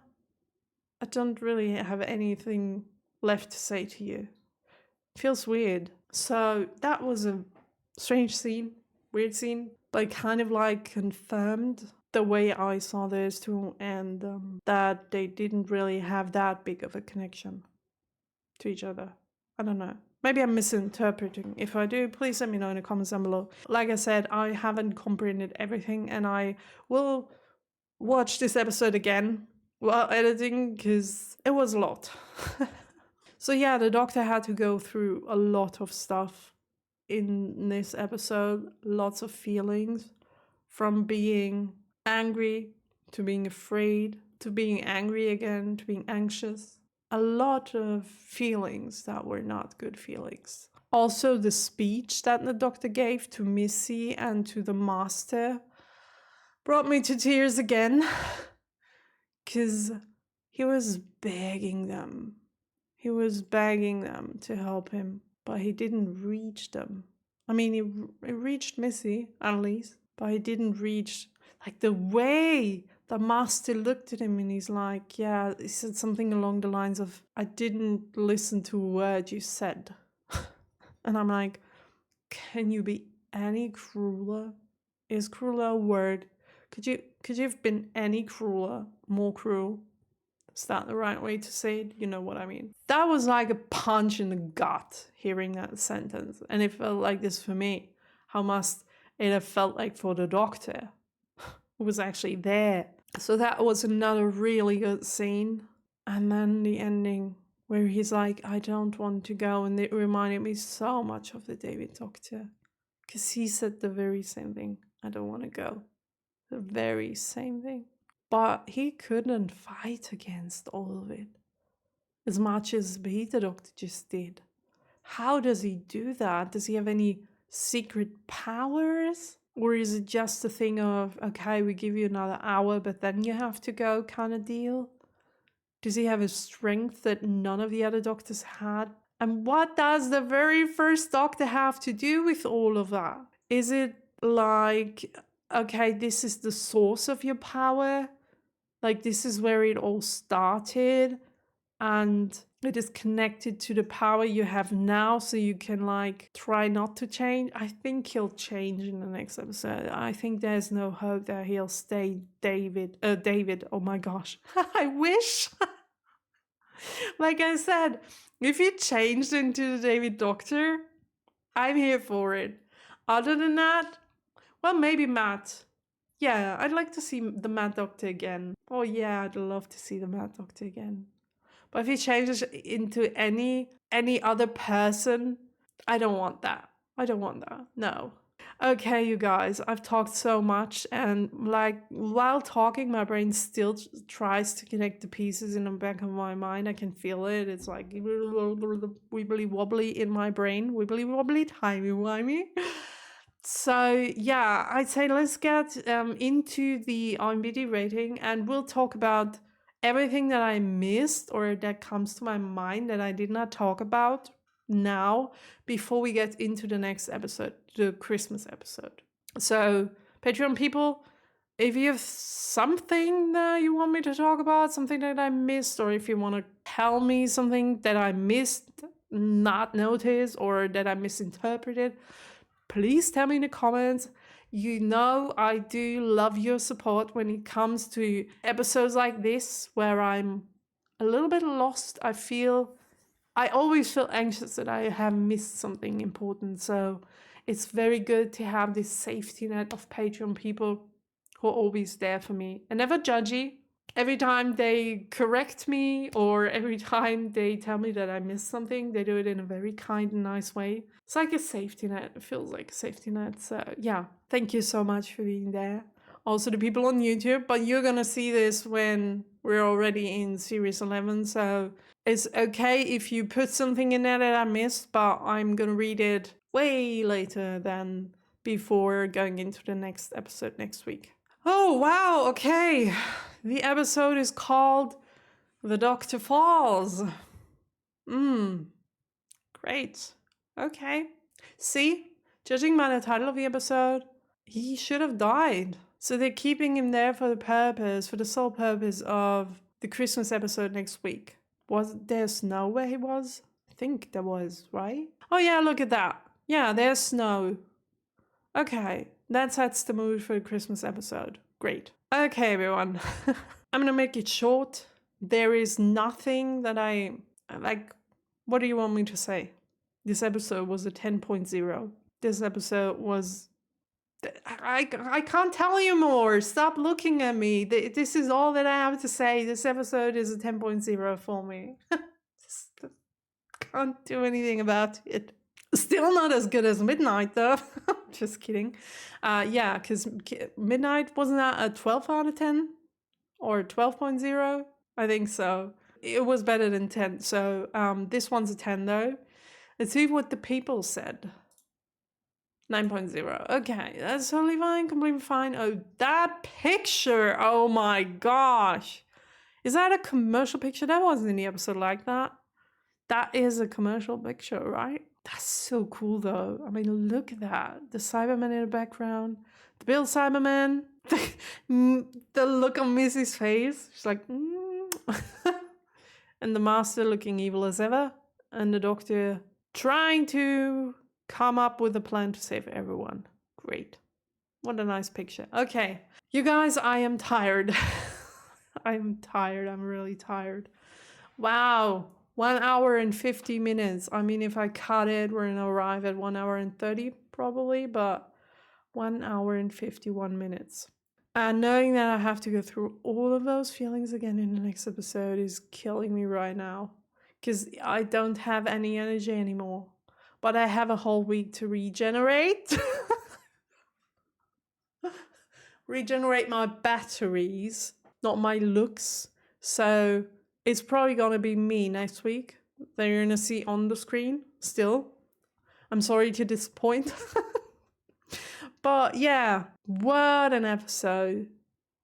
A: I don't really have anything left to say to you. Feels weird. So that was a strange scene, weird scene, but kind of like confirmed the way I saw those two, and that they didn't really have that big of a connection to each other. I don't know. Maybe I'm misinterpreting. If I do, please let me know in the comments down below. Like I said, I haven't comprehended everything, and I will watch this episode again while editing because it was a lot. So yeah, the Doctor had to go through a lot of stuff in this episode. Lots of feelings, from being angry to being afraid to being angry again to being anxious. A lot of feelings that were not good feelings. Also, the speech that the Doctor gave to Missy and to the Master brought me to tears again, because he was begging them. He was begging them to help him, but he didn't reach them. I mean, he reached Missy, at least, but he didn't reach, like, the way the Master looked at him and he's like, yeah, he said something along the lines of, I didn't listen to a word you said. And I'm like, can you be any crueler? Is crueler a word? Could you have been any crueler, more cruel? Is that the right way to say it? You know what I mean. That was like a punch in the gut, hearing that sentence. And it felt like this for me. How must it have felt like for the Doctor, who was actually there. So that was another really good scene. And then the ending, where he's like, I don't want to go. And it reminded me so much of the David Doctor. Because he said the very same thing. I don't want to go. The very same thing. But he couldn't fight against all of it, as much as the Doctor just did. How does he do that? Does he have any secret powers? Or is it just a thing of, okay, we give you another hour, but then you have to go kind of deal? Does he have a strength that none of the other doctors had? And what does the very first doctor have to do with all of that? Is it like, okay, this is the source of your power? Like, this is where it all started, and it is connected to the power you have now, so you can, like, try not to change? I think he'll change in the next episode. I think there's no hope that he'll stay David, oh my gosh. I wish. Like I said, if he changed into the David Doctor, I'm here for it. Other than that, well, maybe Matt. Yeah, I'd like to see the Mad Doctor again. Oh yeah, I'd love to see the Mad Doctor again. But if he changes into any other person, I don't want that. I don't want that. No. Okay, you guys, I've talked so much, and like while talking, my brain still tries to connect the pieces in the back of my mind. I can feel it. It's like wibbly wobbly in my brain. Wibbly wobbly, timey-wimey. So yeah, I'd say let's get into the IMDb rating, and we'll talk about everything that I missed or that comes to my mind that I did not talk about now before we get into the next episode, the Christmas episode. So Patreon people, if you have something that you want me to talk about, something that I missed, or if you want to tell me something that I missed, not noticed, or that I misinterpreted, please tell me in the comments. You know I do love your support when it comes to episodes like this where I'm a little bit lost. I always feel anxious that I have missed something important. So it's very good to have this safety net of Patreon people who are always there for me and never judgy. Every time they correct me or every time they tell me that I missed something, they do it in a very kind and nice way. It's like a safety net. It feels like a safety net. So yeah, thank you so much for being there. Also the people on YouTube, but you're gonna see this when we're already in series 11. So it's okay if you put something in there that I missed, but I'm gonna read it way later than before going into the next episode next week. Oh, wow, okay. The episode is called The Doctor Falls. Great. Okay. See, judging by the title of the episode, he should have died. So they're keeping him there for the sole purpose of the Christmas episode next week. Was there snow where he was? I think there was, right? Oh yeah, look at that. Yeah, there's snow. Okay, that sets the mood for the Christmas episode. Great. Okay, everyone. I'm gonna make it short. There is nothing that I like. What do you want me to say? This episode was a 10.0. This episode was... I can't tell you more. Stop looking at me. This is all that I have to say. This episode is a 10.0 for me. Just can't do anything about it. Still not as good as Midnight, though. Just kidding. Yeah, because Midnight, wasn't that a 12 out of 10? Or 12.0? I think so. It was better than 10. So this one's a 10, though. Let's see what the people said. 9.0. Okay, that's totally fine. Completely fine. Oh, that picture! Oh my gosh! Is that a commercial picture? That wasn't in the episode like that. That is a commercial picture, right? That's so cool, though. I mean, look at that. The Cyberman in the background. The Bill Cyberman. The look on Missy's face. She's like, And the Master looking evil as ever. And the Doctor trying to come up with a plan to save everyone. Great. What a nice picture. Okay. You guys, I am tired. I'm tired. I'm really tired. Wow. 1 hour and 50 minutes. I mean, if I cut it, we're going to arrive at 1 hour and 30 probably, but 1 hour and 51 minutes. And knowing that I have to go through all of those feelings again in the next episode is killing me right now. Because I don't have any energy anymore. But I have a whole week to regenerate. Regenerate my batteries, not my looks. So it's probably going to be me next week that you're going to see on the screen still. I'm sorry to disappoint. But yeah, what an episode.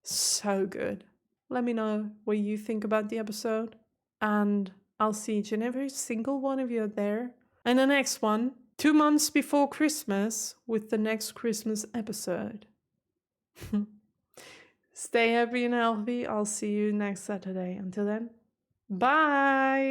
A: So good. Let me know what you think about the episode. And I'll see each and every single one of you out there. And the next one, 2 months before Christmas, with the next Christmas episode. Stay happy and healthy. I'll see you next Saturday. Until then, bye!